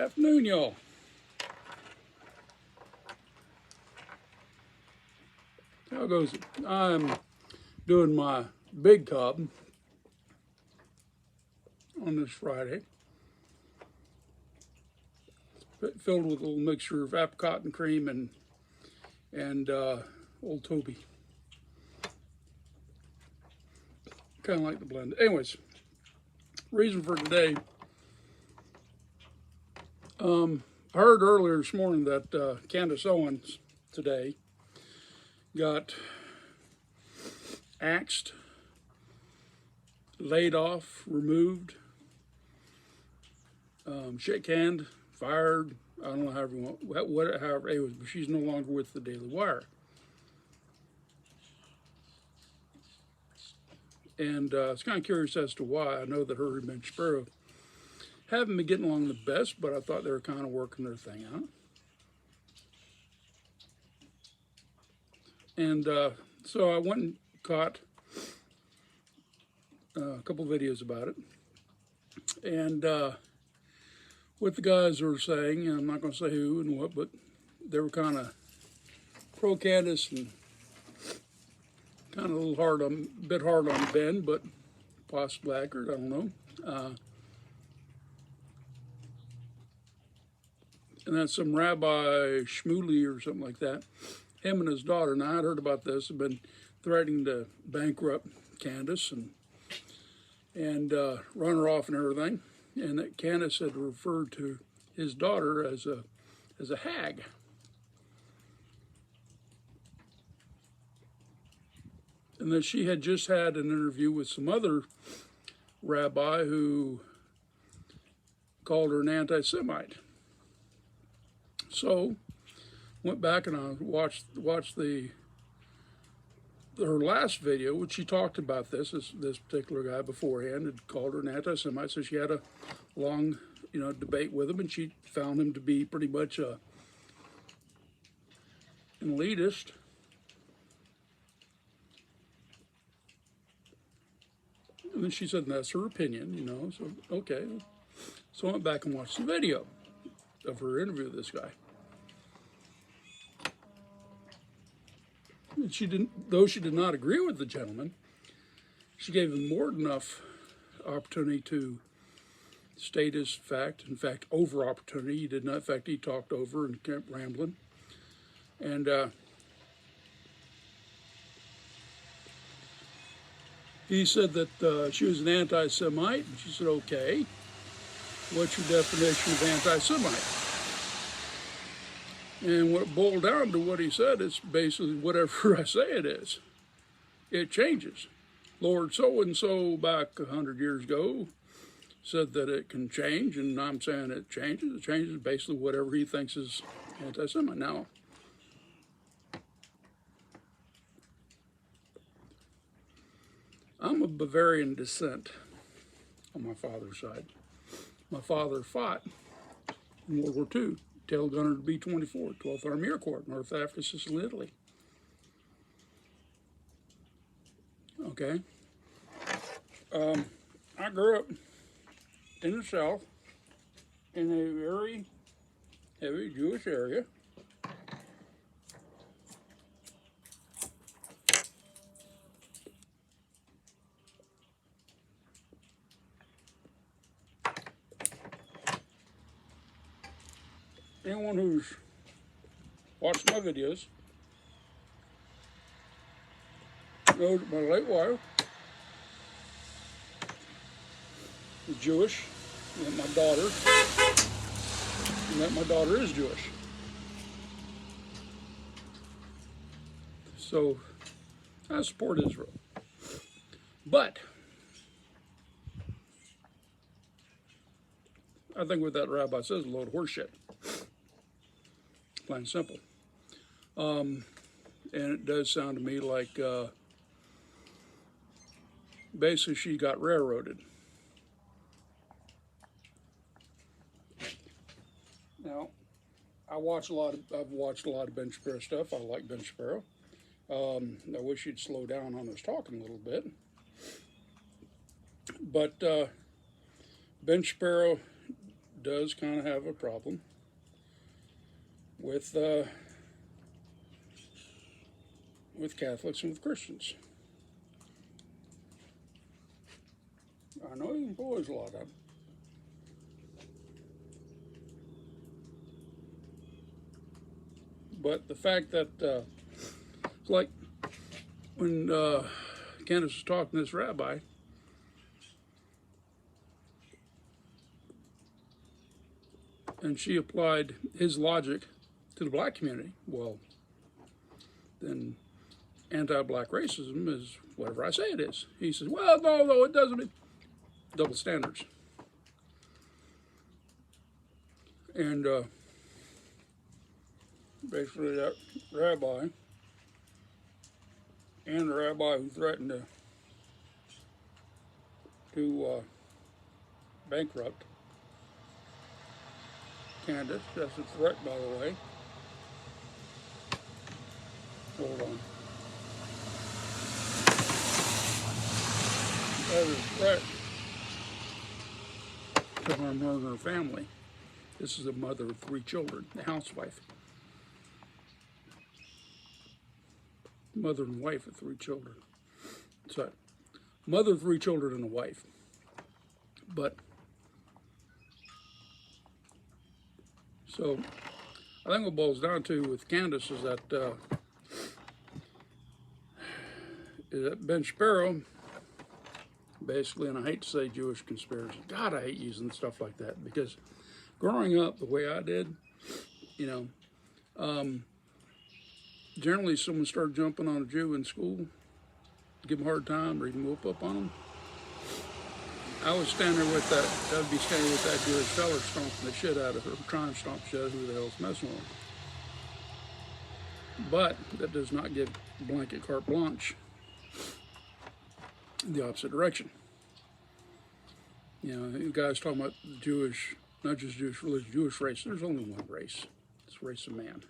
Afternoon, y'all. How goes it? I'm doing my Big Cob on this Friday. It's filled with a little mixture of apricot and cream and Old Toby. Kind of like the blend. Anyways, reason for today. I heard earlier this morning that Candace Owens today got axed, laid off, removed, shake hand, fired. I don't know however you want, however it was, but she's no longer with the Daily Wire. And I was kind of curious as to why. I know that her and Ben Sparrow haven't been getting along the best, but I thought they were kind of working their thing out. And so I went and caught a couple videos about it. And what the guys were saying, and I'm not going to say who and what, but they were kind of pro-Candace and kind of a bit hard on Ben, but possibly accurate, I don't know. And that's some Rabbi Shmuley or something like that. Him and his daughter, now I'd heard about this, have been threatening to bankrupt Candace and run her off and everything. And that Candace had referred to his daughter as a hag. And that she had just had an interview with some other rabbi who called her an anti-Semite. So, went back and I watched her last video, which she talked about this particular guy beforehand had called her an anti-Semite. So she had a long, debate with him, and she found him to be pretty much an elitist. And then she said that's her opinion, so okay. So I went back and watched the video of her interview with this guy. And though she did not agree with the gentleman, she gave him more than enough opportunity to state his fact. In fact, over opportunity. He did not. In fact, he talked over and kept rambling. And he said that she was an anti-Semite. And she said, okay, what's your definition of anti-Semite? And what it boiled down to what he said is basically whatever I say it is. It changes. Lord so-and-so back 100 years ago said that it can change, and I'm saying it changes. It changes basically whatever he thinks is anti-Semite. Now, I'm of Bavarian descent on my father's side. My father fought in World War II. Tail gunner to B-24, 12th Army Air Corps, North Africa, Sicily, Italy. Okay. I grew up in the South in a very heavy Jewish area. Anyone who's watched my videos knows that my late wife is Jewish, and that my daughter is Jewish. So I support Israel. But I think what that rabbi says is a load of horseshit. Plain and simple. And it does sound to me like basically she got railroaded. Now, I've watched a lot of Ben Sparrow stuff. I like Ben Sparrow. I wish he'd slow down on his talking a little bit. But Ben Sparrow does kind of have a problem with Catholics and with Christians. I know he employs a lot of them. But the fact that, it's like when Candace was talking to this rabbi, and she applied his logic to the black community, well, then anti-black racism is whatever I say it is. He says, well, no, it doesn't mean double standards. And basically that rabbi and the rabbi who threatened to bankrupt Candace, that's a threat, by the way. Hold on. That is a threat to harm her and her family. This is a mother of 3 children, a housewife. Mother and wife of 3 children. So, mother of 3 children and a wife. But, so, I think what it boils down to with Candace is that Ben Shapiro, basically, and I hate to say Jewish conspiracy. God, I hate using stuff like that because growing up the way I did, you know, generally someone started jumping on a Jew in school, give them a hard time or even whoop up on them. I was standing there with that, I'd be standing with that Jewish fella stomping the shit out of her, trying to stomp shit out of who the hell's messing with her. But that does not give blanket carte blanche in the opposite direction. You know, you guys talking about Jewish, not just Jewish religion, Jewish race. There's only one race. It's the race of man.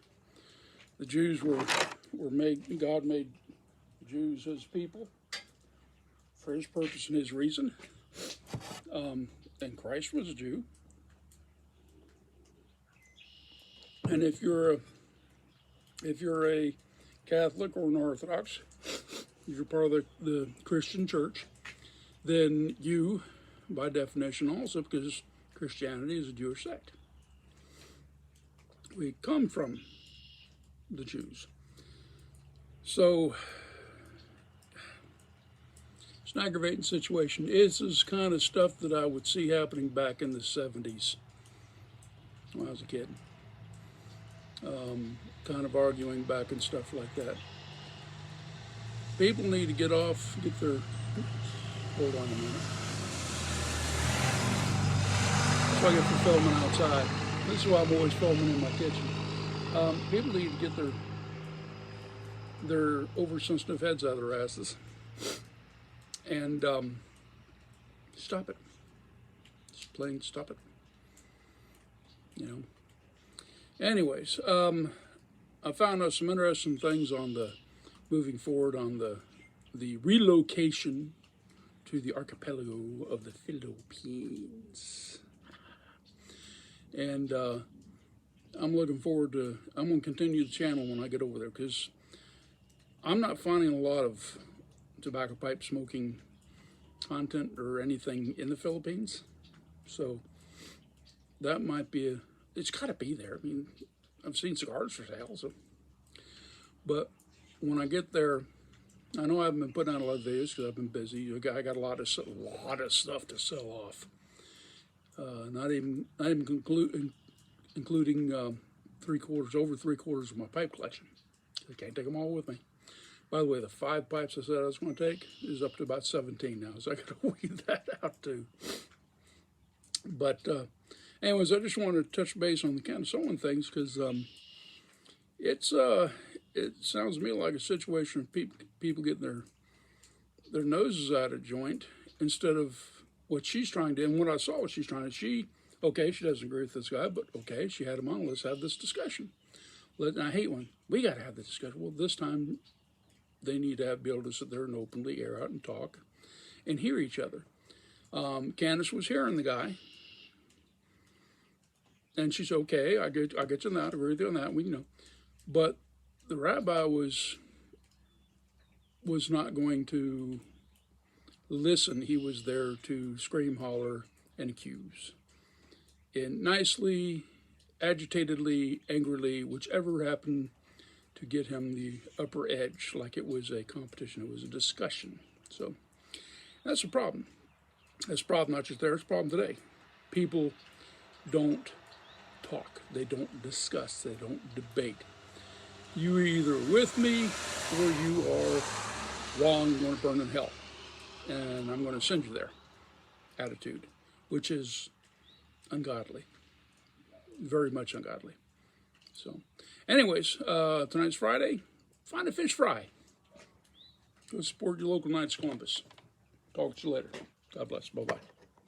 The Jews were made, God made Jews as people for his purpose and his reason. And Christ was a Jew. And if you're a Catholic or an Orthodox, if you're part of the Christian church, then you, by definition also, because Christianity is a Jewish sect. We come from the Jews. So, it's an aggravating situation. It's this kind of stuff that I would see happening back in the 70s when I was a kid. Kind of arguing back and stuff like that. People need to get off, get their, hold on a minute. So I get for filming outside. This is why I'm always filming in my kitchen. People need to get their oversensitive heads out of their asses. And stop it. Just plain stop it. You know. Anyways, I found out some interesting things on the moving forward on the relocation to the archipelago of the Philippines. And I'm looking forward to, I'm going to continue the channel when I get over there because I'm not finding a lot of tobacco pipe smoking content or anything in the Philippines. So that might be it's got to be there. I mean, I've seen cigars for sale, so. But when I get there, I know I haven't been putting out a lot of videos because I've been busy. I got a lot of stuff to sell off. Not even including over three quarters of my pipe collection. I can't take them all with me. By the way, the 5 pipes I said I was going to take is up to about 17 now, so I got to weed that out too. But anyways, I just wanted to touch base on the Candace Owens things because it sounds to me like a situation of people getting their noses out of joint instead of what she's trying to. And what I saw, what she's trying to, she doesn't agree with this guy, but okay, she had him on. Let's have this discussion. I hate when we got to have the discussion. Well, this time they need to be able to sit there and openly air out and talk and hear each other. Candace was hearing the guy. And she said, okay, I get you on that, I agree with you on that, we, you know. But the rabbi was not going to listen. He was there to scream, holler, and accuse. And nicely, agitatedly, angrily, whichever happened to get him the upper edge, like it was a competition, it was a discussion. So that's a problem. That's a problem not just there, it's a problem today. People don't talk, they don't discuss, they don't debate. You're either with me or you are wrong, you're going to burn in hell. And I'm going to send you there attitude, which is ungodly, very much ungodly. So anyways, tonight's Friday, find a fish fry. Go support your local Knights of Columbus. Talk to you later. God bless. Bye-bye.